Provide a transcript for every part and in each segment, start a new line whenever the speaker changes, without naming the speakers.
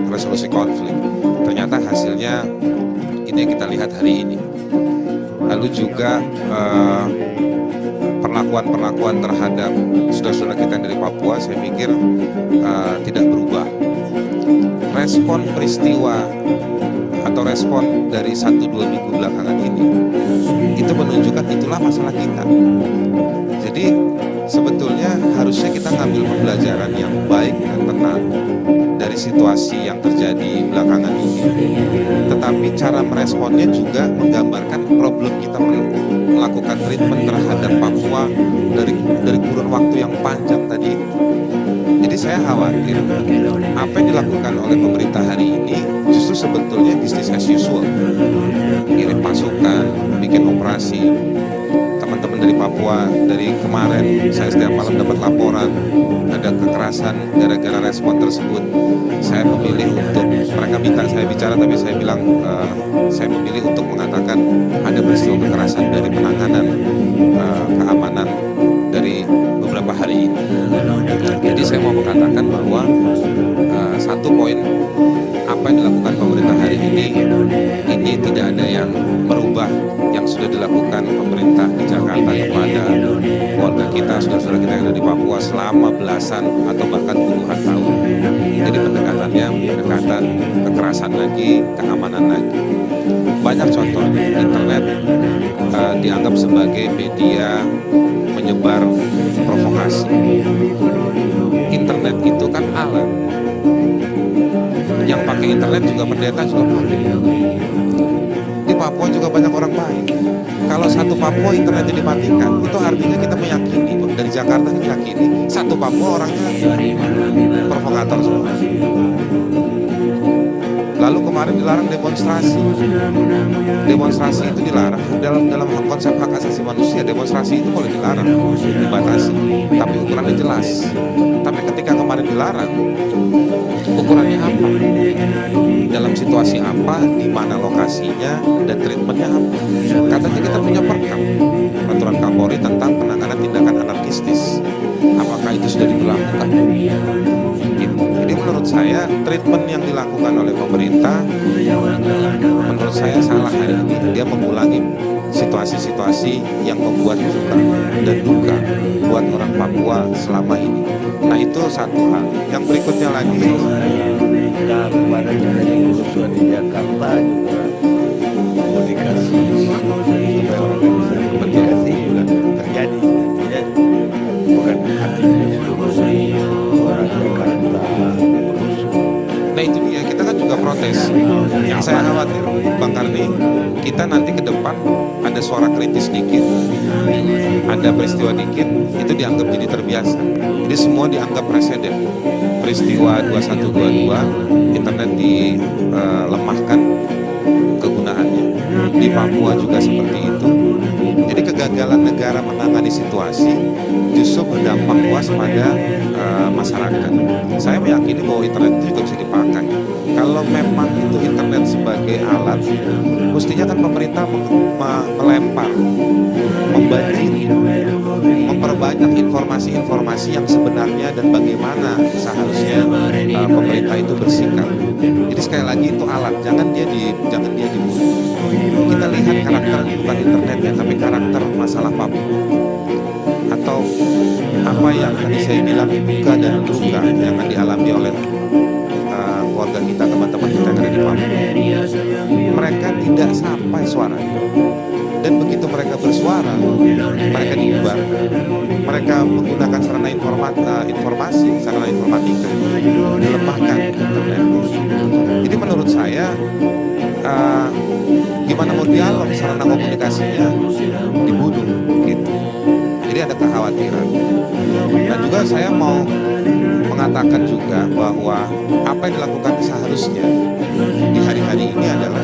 resolusi konflik. Ternyata hasilnya ini yang kita lihat hari ini. Lalu juga perlakuan terhadap saudara-saudara kita yang dari Papua, saya pikir tidak berubah. Respon peristiwa atau respon dari 1-2 minggu belakangan ini itu menunjukkan itulah masalah kita. Jadi sebetulnya harusnya kita ngambil pembelajaran yang baik dan tenang dari situasi yang terjadi belakangan ini. Tetapi cara meresponnya juga menggambarkan problem kita melakukan treatment terhadap Papua dari kurun waktu yang panjang tadi. Jadi saya khawatir apa yang dilakukan oleh pemerintah hari ini justru sebetulnya business as usual. Kirim pasukan, bikin operasi. Teman-teman dari Papua dari kemarin saya setiap malam dapat laporan ada kekerasan gara-gara respon tersebut. Saya memilih untuk, mereka minta saya bicara tapi saya bilang saya memilih untuk mengatakan ada peristiwa kekerasan dari penanganan keamanan dari beberapa hari ini. Jadi saya mau mengatakan bahwa satu poin apa yang dilakukan pemerintah hari ini tidak ada yang merubah yang sudah dilakukan pemerintah di Jakarta kepada keluarga kita, saudara-saudara kita yang ada di Papua selama belasan atau bahkan puluhan tahun. Jadi pendekatannya pendekatan kekerasan lagi, keamanan lagi. Banyak contoh, internet dianggap sebagai media menyebar provokasi. Internet itu kan alat. Yang pakai internet juga pendeta juga pakai. Di Papua juga banyak orang baik. Kalau satu Papua internetnya dimatikan, itu artinya kita meyakini, dari Jakarta meyakini satu Papua orangnya provokator semua. Lalu kemarin dilarang demonstrasi. Demonstrasi itu dilarang dalam konsep hak asasi manusia. Demonstrasi itu boleh dilarang, dibatasi, tapi ukurannya jelas. Tapi ketika kemarin dilarang, ukurannya apa? Dalam situasi apa, di mana lokasinya, dan treatmentnya apa? Katanya kita punya perkap, peraturan Kapolri tentang penanganan tindakan anarkistis. Apakah itu sudah diberlakukan? Jadi menurut saya treatment yang dilakukan oleh pemerintah menurut saya salah hari ini. Dia mengulangi situasi-situasi yang membuat suka dan duka buat orang Papua selama ini. Nah itu satu hal. Yang berikutnya lagi,
kemarin dari kerusuhan di Jakarta juga komunikasi supaya orang bisa komunikasi juga terjadi. Artinya bukan artinya orang Jakarta rusuh.
nah itu dia, kita kan juga protes. Yang saya khawatir, Bang Karni, kita nanti ke depan ada suara kritis dikit, ada peristiwa dikit, itu dianggap jadi terbiasa. Jadi semua dianggap presiden. Peristiwa 2122, internet dilemahkan kegunaannya. Di Papua juga seperti itu. Jadi kegagalan negara menangani situasi justru berdampak luas pada masyarakat. Saya meyakini bahwa internet itu juga bisa dipakai. Kalau memang itu internet sebagai alat, mestinya kan pemerintah melempar, membanjiri, memperbanyak informasi-informasi yang sebenarnya dan bagaimana seharusnya pemerintah itu bersikap. Jadi sekali lagi itu alat, jangan dia dibunuh. Kita lihat karakter bukan internetnya, tapi karakter masalah Papua. Atau apa yang tadi saya bilang, duka dan luka yang akan dialami oleh keluarga kita, teman-teman kita yang ada di Papua. Mereka tidak sampai suaranya. Dan begitu mereka bersuara, mereka dibuat. Mereka menggunakan sarana informasi, sarana informatika, dilemahkan internet. Jadi menurut saya, gimana mau dialog, sarana komunikasinya dibunuh, gitu. Jadi ada kekhawatiran. Dan juga saya mau mengatakan juga bahwa apa yang dilakukan seharusnya di hari-hari ini adalah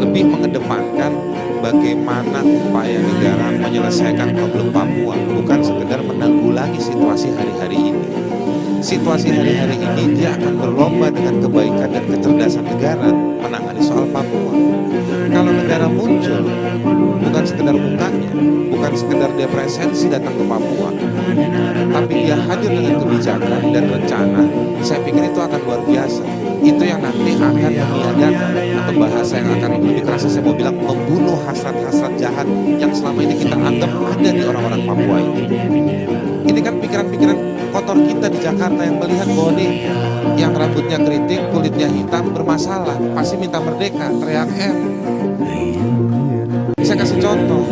lebih mengedepankan bagaimana upaya negara menyelesaikan problem Papua, bukan sekedar menanggulangi situasi hari-hari ini. Situasi hari-hari ini dia akan berlomba dengan kebaikan dan kecerdasan negara menangani soal Papua. Kalau negara muncul bukan sekedar sekedar mukanya, bukan sekedar dia presensi datang ke Papua, tapi dia hadir dengan kebijakan dan rencana. Saya pikir itu akan luar biasa. Itu yang nanti akan meniadakan, atau bahasa yang akan lebih kerasa saya mau bilang, membunuh hasrat-hasrat jahat yang selama ini kita anggap ada di orang-orang Papua ini. Ini kan pikiran-pikiran kotor kita di Jakarta yang melihat bahwa nih yang rambutnya keriting, kulitnya hitam bermasalah, pasti minta merdeka, teriak M. Saya kasih contoh,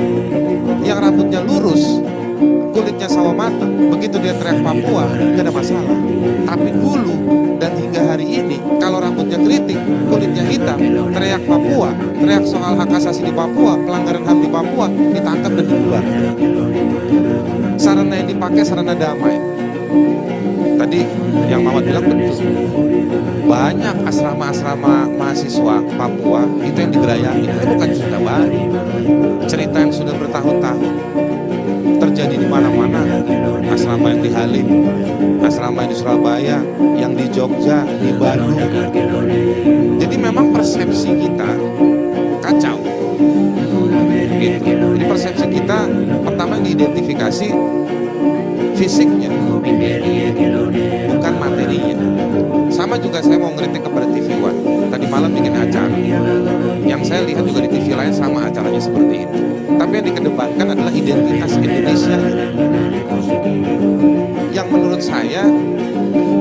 yang rambutnya lurus, kulitnya sawo matang, begitu dia teriak Papua, gak ada masalah. Tapi dulu dan hingga hari ini, kalau rambutnya keriting, kulitnya hitam, teriak Papua, teriak soal hak asasi di Papua, pelanggaran HAM di Papua, ditangkap dan dibubarkan. Sarana yang dipakai sarana damai. Tadi yang Mamat bilang betul, banyak asrama-asrama mahasiswa Papua itu yang digerayangi. Itu bukan cerita baru, cerita yang sudah bertahun-tahun terjadi di mana-mana. Asrama yang di Halim, asrama yang di Surabaya, yang di Jogja, di Bandung. Jadi memang persepsi kita kacau gitu. Jadi persepsi kita pertama yang diidentifikasi fisiknya, bukan materinya. Sama juga saya mau ngeritik kepada TV One. Tadi malam bikin acara, yang saya lihat juga di TV lain sama acaranya seperti itu. Tapi yang dikedepankan adalah identitas Indonesia, yang menurut saya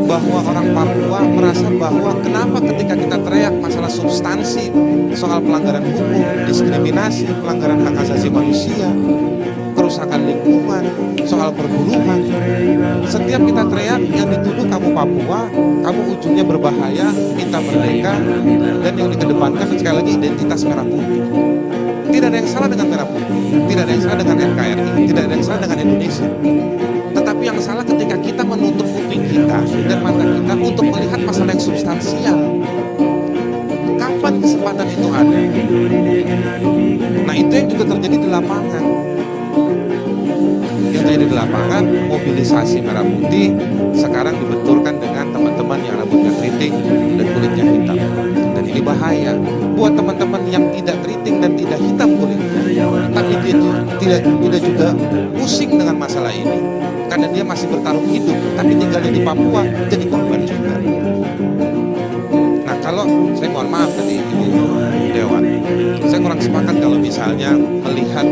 bahwa orang Papua merasa bahwa kenapa ketika kita teriak masalah substansi soal pelanggaran hukum, diskriminasi, pelanggaran hak asasi manusia, kerusakan lingkungan, soal perburuan, setiap kita teriak yang dituduh kamu Papua, kamu ujungnya berbahaya, minta merdeka, dan yang dikedepankan sekali lagi identitas merah putih. Tidak ada yang salah dengan merah putih, tidak ada yang salah dengan NKRI, tidak ada yang salah dengan Indonesia. Tetapi yang salah ketika kita menutup kuping kita dan mata kita untuk melihat masalah yang substansial. Kapan kesempatan itu ada? Nah, itu yang juga terjadi di lapangan. Yang terjadi di lapangan, mobilisasi merah putih sekarang dibenturkan dengan teman-teman yang rambutnya keriting dan kulitnya hitam. Dan ini bahaya buat teman-teman yang tidak keriting dan tidak hitam kulitnya, tapi dia tidak juga pusing dengan masalah ini karena dia masih bertarung hidup, tapi tinggalnya di Papua jadi korban juga. Nah, kalau saya mohon maaf tadi Ibu Dewan, saya kurang sepakat kalau misalnya melihat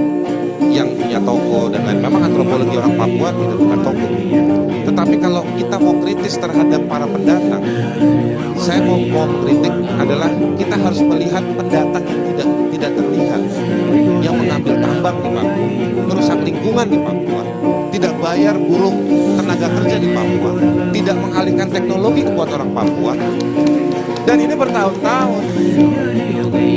yang punya toko dan lain. Memang antropologi orang Papua tidak bukan toko. Tetapi kalau kita mau kritis terhadap para pendatang, saya mau kritik adalah kita harus melihat pendatang yang tidak terlihat, yang mengambil tambang di Papua, merusak lingkungan di Papua, tidak bayar buruh tenaga kerja di Papua, tidak mengalihkan teknologi buat orang Papua. Dan ini bertahun-tahun.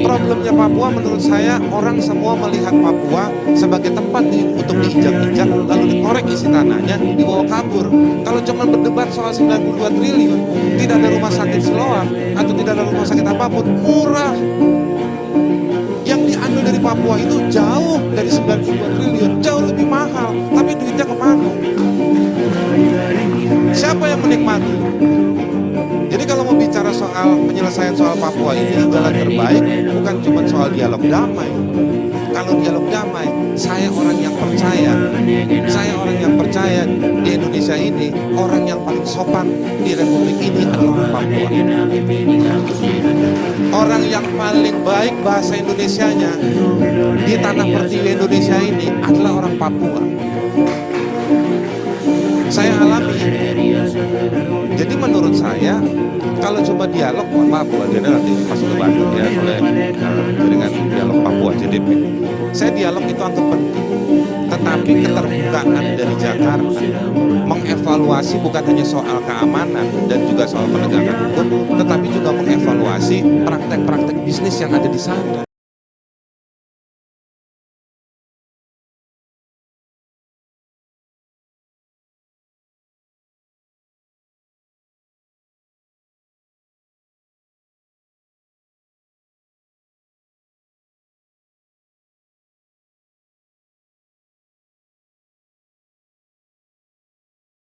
Problemnya Papua menurut saya, orang semua melihat Papua sebagai tempat untuk diinjak-injak, lalu dikorek isi tanahnya, dibawa kabur. Kalau cuma berdebat soal 92 triliun, tidak ada rumah sakit Siloam atau tidak ada rumah sakit apapun, murah. Yang diambil dari Papua itu jauh dari 92 triliun, jauh lebih mahal, tapi duitnya kemana? Siapa yang menikmati? Jadi kalau mau bicara soal penyelesaian soal Papua ini, jalan terbaik bukan cuma soal dialog damai. Kalau dialog damai, saya orang yang percaya di Indonesia ini, orang yang paling sopan di Republik ini adalah orang Papua. Orang yang paling baik bahasa Indonesianya di tanah pertiwi Indonesia ini adalah orang Papua. Saya alami. Jadi menurut saya, kalau coba dialog, mohon maaf Bu Adriana nanti masuk ke Bandung ya, oleh dengan dialog Papua JDP. Saya dialog itu anggap penting, tetapi keterbukaan dari Jakarta mengevaluasi bukan hanya soal keamanan dan juga soal penegakan hukum, tetapi juga mengevaluasi praktek-praktek bisnis yang ada di sana.